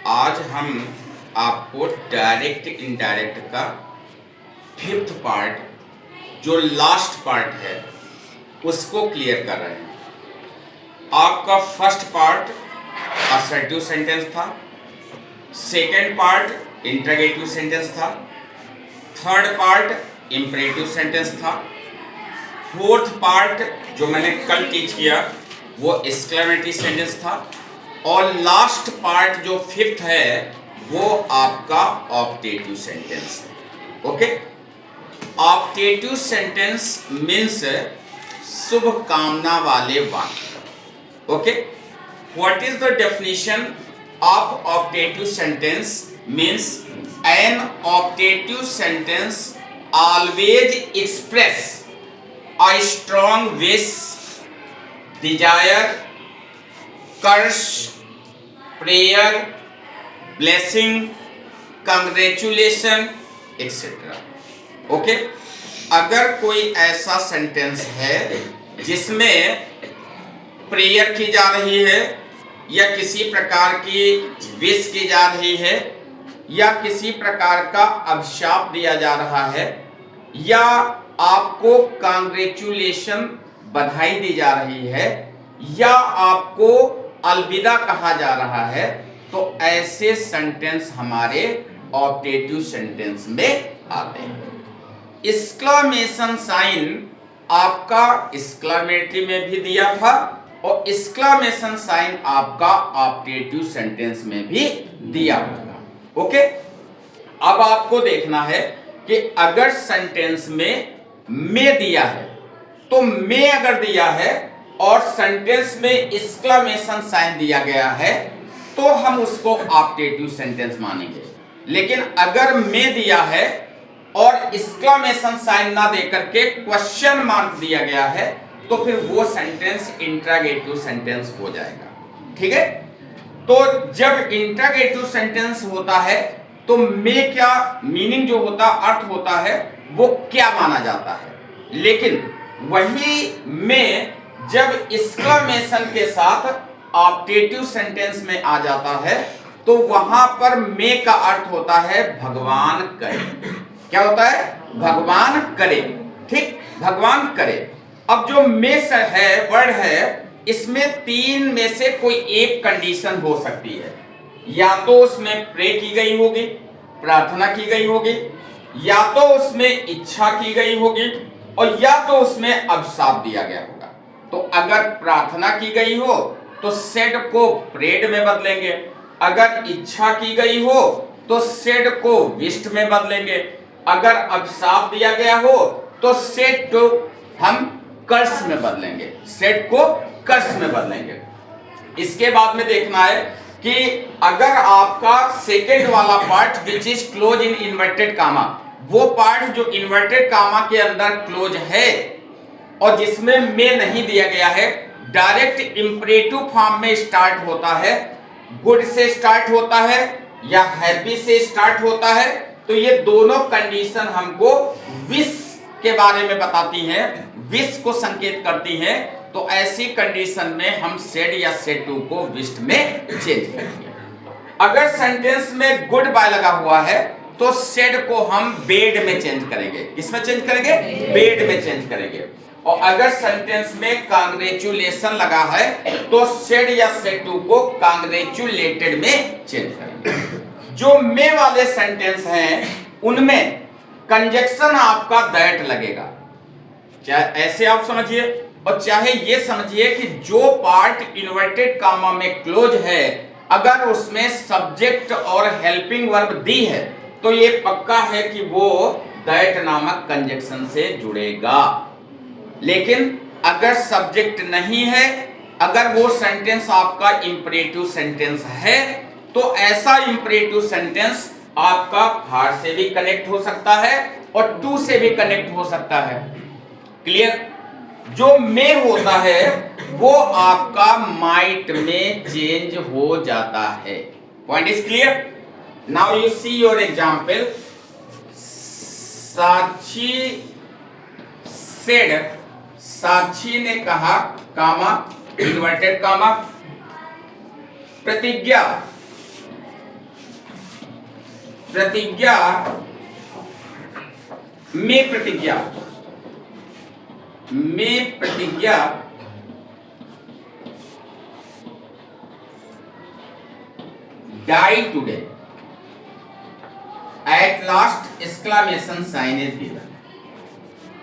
आज हम आपको डायरेक्ट इनडायरेक्ट का फिफ्थ पार्ट, जो लास्ट पार्ट है, उसको क्लियर कर रहे हैं। आपका फर्स्ट पार्ट असर्टिव सेंटेंस था, सेकेंड पार्ट इंटरोगेटिव सेंटेंस था, थर्ड पार्ट इंपरेटिव सेंटेंस था, फोर्थ पार्ट जो मैंने कल टीच किया वो एक्सक्लेमेटरी सेंटेंस था, और लास्ट पार्ट जो फिफ्थ है वो आपका ऑप्टेटिव सेंटेंस है। ओके, ऑप्टेटिव सेंटेंस मीन्स शुभ कामना वाले वाक्य। Okay, what is the definition of optative sentence? Means an optative sentence always express a strong wish, desire, curse, prayer, blessing, congratulation, etc. Okay, अगर कोई ऐसा सेंटेंस है जिसमें प्रेयर की जा रही है, या किसी प्रकार की विश की जा रही है, या किसी प्रकार का अभिशाप दिया जा रहा है, या आपको कांग्रेचुलेशन बधाई दी जा रही है, या आपको अलविदा कहा जा रहा है, तो ऐसे सेंटेंस हमारे ऑप्टेटिव सेंटेंस में आते हैं। एक्सक्लेमेशन साइन आपका एक्सक्लेमेटरी में भी दिया था, और एक्सक्लेमेशन साइन आपका ऑप्टेटिव सेंटेंस में भी दिया होगा। ओके, अब आपको देखना है कि अगर सेंटेंस में दिया है, तो में अगर दिया है और सेंटेंस में एक्सक्लेमेशन साइन दिया गया है, तो हम उसको ऑप्टेटिव सेंटेंस मानेंगे। लेकिन अगर में दिया है और एक्सक्लेमेशन साइन ना देकर के क्वेश्चन मार्क दिया गया है, तो फिर वो सेंटेंस इंटरोगेटिव सेंटेंस हो जाएगा। ठीक है, तो जब इंटरोगेटिव सेंटेंस होता है तो में क्या मीनिंग जो होता, अर्थ होता है, वो क्या माना जाता है। लेकिन वही में जब एक्सक्लेमेशन के साथ ऑप्टेटिव सेंटेंस में आ जाता है, तो वहां पर में का अर्थ होता है भगवान करे। क्या होता है? भगवान करे। ठीक, भगवान करे। अब जो में है, वर्ड है, इसमें तीन में से कोई एक कंडीशन हो सकती है। या तो उसमें प्रे की गई होगी, प्रार्थना की गई होगी, या तो उसमें इच्छा की गई होगी, और या तो उसमें अभिशाप दिया गया होगा। तो अगर प्रार्थना की गई हो तो सेड को प्रेड में बदलेंगे, अगर इच्छा की गई हो तो सेड को विष्ट में बदलेंगे, अगर अभिशाप दिया गया हो तो सेड को हम कर्स में बदलेंगे, सेड को कर्स में बदलेंगे। इसके बाद में देखना है कि अगर आपका सेकेंड वाला part which is close in inverted comma, वो पार्ट जो इन्वर्टेड कामा के अंदर क्लोज है और जिसमें में नहीं दिया गया है, डायरेक्ट इंपरेटिव फॉर्म में स्टार्ट होता है, गुड से स्टार्ट होता है या हैप्पी से स्टार्ट होता है, तो ये दोनों कंडीशन हमको विश के बारे में बताती हैं, विश को संकेत करती हैं। तो ऐसी कंडीशन में हम सेड या सेड टू को विश्ड में चेंज करेंगे। अगर सेंटेंस में गुड बाय लगा हुआ है तो सेड को हम बेड में चेंज करेंगे। किसमें चेंज करेंगे? बेड में चेंज करेंगे। और अगर सेंटेंस में कांग्रेचुलेशन लगा है तो सेड या सेड टू को कांग्रेचुलेटेड में चेंज करेंगे। जो में वाले सेंटेंस हैं उनमें कंजक्शन आपका दैट लगेगा। चाहे ऐसे आप समझिए, और चाहे ये समझिए कि जो पार्ट इन्वर्टेड कामा में क्लोज है, अगर उसमें सब्जेक्ट और हेल्पिंग वर्ब दी है, तो ये पक्का है कि वो दैट नामक कंजक्शन से जुड़ेगा। लेकिन अगर सब्जेक्ट नहीं है, अगर वो सेंटेंस आपका इंपरेटिव सेंटेंस है, तो ऐसा इंपरेटिव सेंटेंस आपका फॉर से भी कनेक्ट हो सकता है और टू से भी कनेक्ट हो सकता है। क्लियर? जो में होता है वो आपका माइट में चेंज हो जाता है। Point is clear? Now you see your example. Sakshi said, Sakshi ने कहा, कामा, इन्वर्टेड कामा, प्रतिज्ञा, प्रतिज्ञा में प्रतिज्ञा die today at last exclamation sign is given.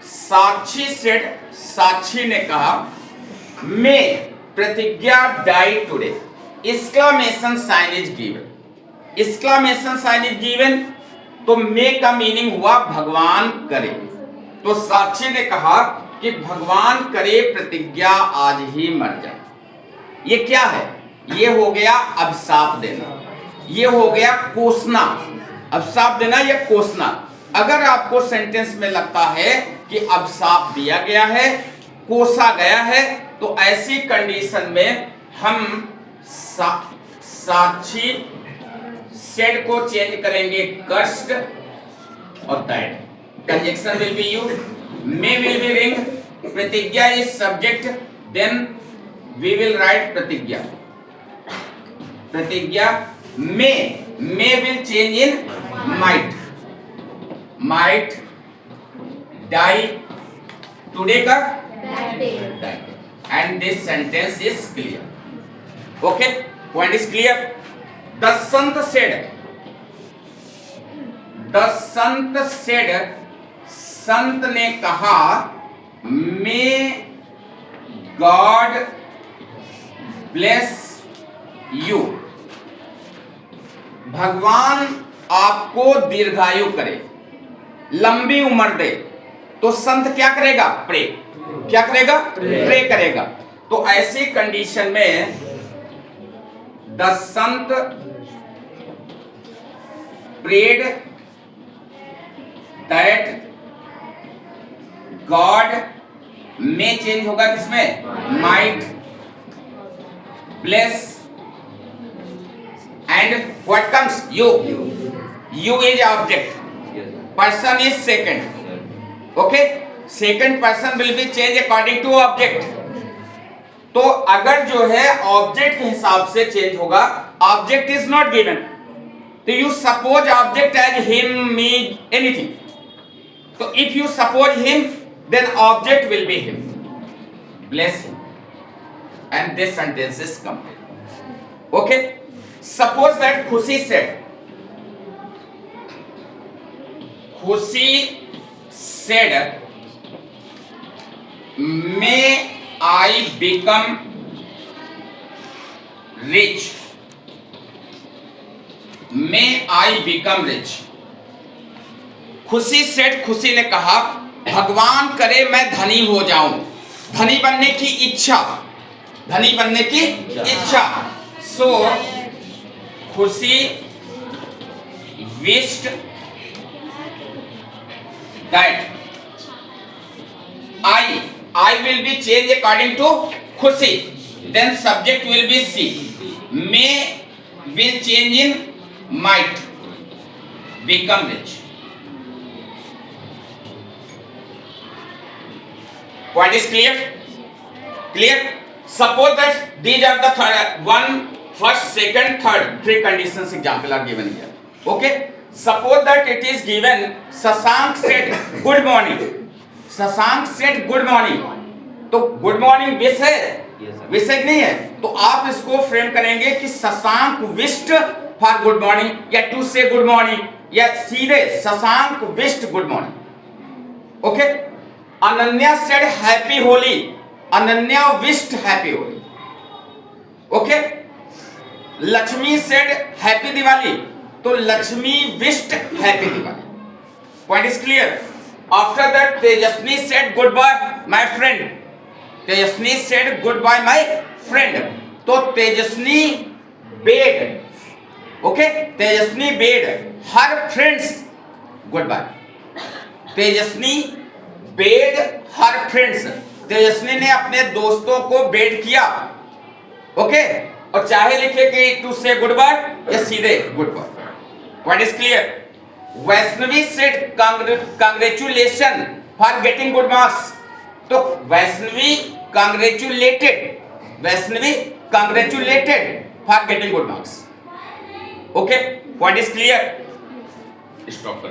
Sakshi said, साक्षी ने कहा मैं प्रतिज्ञा die today exclamation sign is given. exclamation sign is given तो मे का मीनिंग हुआ भगवान करे। तो साक्षी ने कहा कि भगवान करे प्रतिज्ञा आज ही मर जाए। ये क्या है? ये हो गया अभिशाप देना, ये हो गया कोसना। अभिशाप देना या कोसना। अगर आपको सेंटेंस में लगता है कि अभिशाप दिया गया है, कोसा गया है, तो ऐसी कंडीशन में हम साक्षी सेड को चेंज करेंगे कर्स्ड और that. Conjunction will be used, may will be ring, Pratigya is subject, then we will write Pratigya. Pratigya may will change in might die today का die, and this sentence is clear. Okay, point is clear. The Sant said, संत ने कहा may God bless you, भगवान आपको दीर्घायु करे, लंबी उम्र दे। तो संत क्या करेगा? प्रे। क्या करेगा? प्रे करेगा। तो ऐसी कंडीशन में the Sant prayed that God में चेंज होगा किसमें? Might bless and what comes? You is object, person is second. Okay, second person will be changed according to object. तो अगर जो है ऑब्जेक्ट के हिसाब से चेंज होगा, ऑब्जेक्ट इज नॉट गिवन, तो you suppose object as him, me, anything. तो if you suppose him, then object will be him, bless him, and this sentence is complete. Okay, suppose that Khushi said, may I become rich, may I become rich। खुशी said, खुशी ने कहा भगवान करे मैं धनी हो जाऊं, धनी बनने की इच्छा, धनी बनने की इच्छा। सो खुशी wished that I will be changed according to खुशी, then subject will be she, may will change in might, become rich। Point is clear? Clear? Suppose that these are the third one, first, second, third, three conditions example are given here. Okay, suppose that it is given Sasank said good morning, Sasank said good morning, तो good morning wish है, विशेष नहीं है, तो आप इसको frame करेंगे कि Shashank wished for good morning, या to say good morning, या सीधे शशांक wished good morning। ओके, Ananya said happy Holi, Ananya wished happy Holi. Okay, Lakshmi said happy Diwali, तो Lakshmi wished happy Diwali. Point is clear? After that Tejaswi said goodbye my friend, Tejaswi said goodbye my friend, तो Tejaswi bade, okay, Tejaswi bade her friends goodbye, Tejaswi bade her friends, Tejaswi ने अपने दोस्तों को bed किया। Okay, और चाहे लिखे कि टू से गुड बाय या सीधे goodbye. What is clear? Vaishnavi said congratulation for getting good marks, तो Vaishnavi congratulated, Vaishnavi congratulated for getting good marks. Okay, what is clear? Stop कर